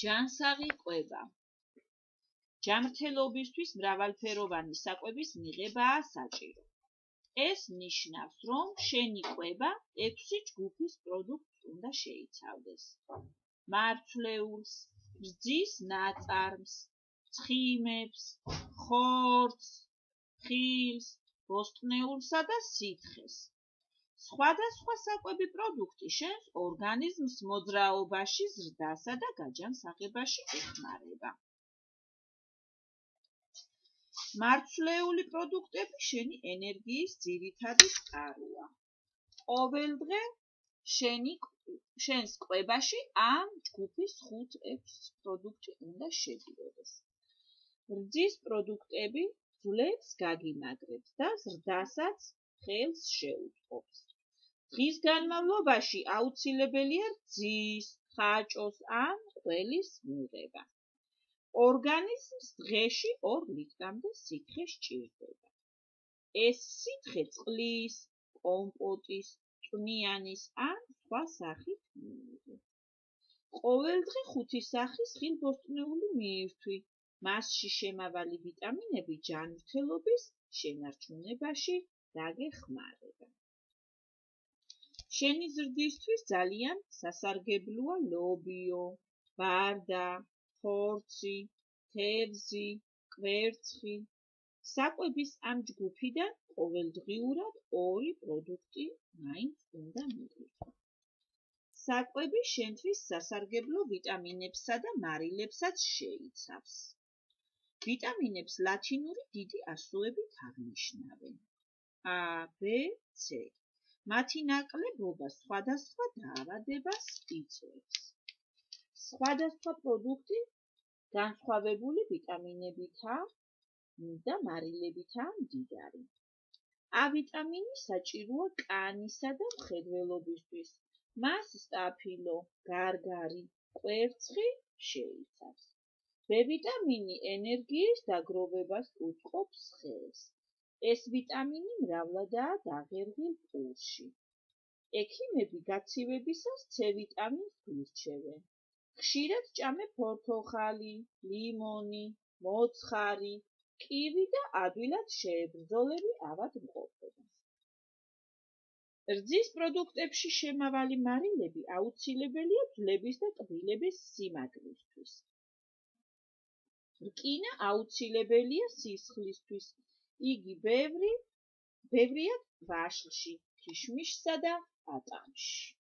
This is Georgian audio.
ჯანსაღი კვება. ჯანმრთელობისთვის მრავალფეროვანი საკვების მიღებაა საჭირო. ეს ნიშნავს, რომ შენი კვება 6 ჯგუფის პროდუქტს უნდა შეიცავდეს. მარცვლეულს, რძის ნაწარმს, ცხიმებს, ხორცს, ხილს, ბოსტნეულსა და სითხეს. სხვადასხვა საკვები პროდუქტი შენს ორგანიზმს მოძრაობაში, ზრდასა და გაჯანსაღებაში ეხმარება. მარცვლეული პროდუქტები შენი ენერგიის ძირითადი წყაროა. ყოველდღე შენს კვებაში ამ ჯგუფის 5-6 პროდუქტი უნდა შედიოდეს. რძის პროდუქტები ძვლებს გაგიმაგრებს და ზრდასაც ხელს შეუწყობს. დღის განმავლობაში აუცილებელია რძის, ხაჭოს ან ყველის მიღება. ორგანიზმს დღეში 2 ლიტრამდე სითხე სჭირდება. ეს სითხე წყლის, კომპოტის, წვნიანის ან სხვა სახით მიიღო. ყოველდღე 5 სახის ხილ-ბოსტნეული მიირთვი. მასში შემავალი ვიტამინები ჯანმრთელობის შენარჩუნებაში დაგეხმარება. შენი ზრდისთვის ძალიან სასარგებლოა ლობიო, ბარდა, ხორცი, თევზი, კვერცხი. საკვების ამ ჯგუფიდან ყოველდღიურად 2 პროდუქტი მაინც უნდა მივიღო. საკვები შენთვის სასარგებლო ვიტამინებსა და მარილებსაც შეიცავს. ვიტამინებს ლათინური დიდი ასოებით აღნიშნავენ. A, B, C. მათი ნაკლებობა სხვადასხვა დაავადებას იწვევს. სხვადასხვა პროდუქტი განსხვავებული ვიტამინებითა და მარილებითაა მდიდარი. A ვიტამინი საჭიროა კანისა და მხედველობისთვის. მას სტაფილო, გარგარი, კვერცხი შეიცავს. B ვიტამინი ენერგიის დაგროვებას უწყობს ხელს. ეს ვიტამინი მრავლადაა დაღერღილ პურში. ექიმები გაცივებისას C ვიტამინს გვირჩევენ. ხშირად ჭამე ფორთოხალი, ლიმონი, მოცხარი, კივი და ადვილად შეებრძოლები ავადმყოფობას. რძის პროდუქტებში შემავალი მარილები აუცილებელია ძვლების და კბილების სიმაგრისთვის. რკინა აუცილებელია სისხლისთვის. იგი ბევრია ვაშლში, ქიშმიშსა და ატამში.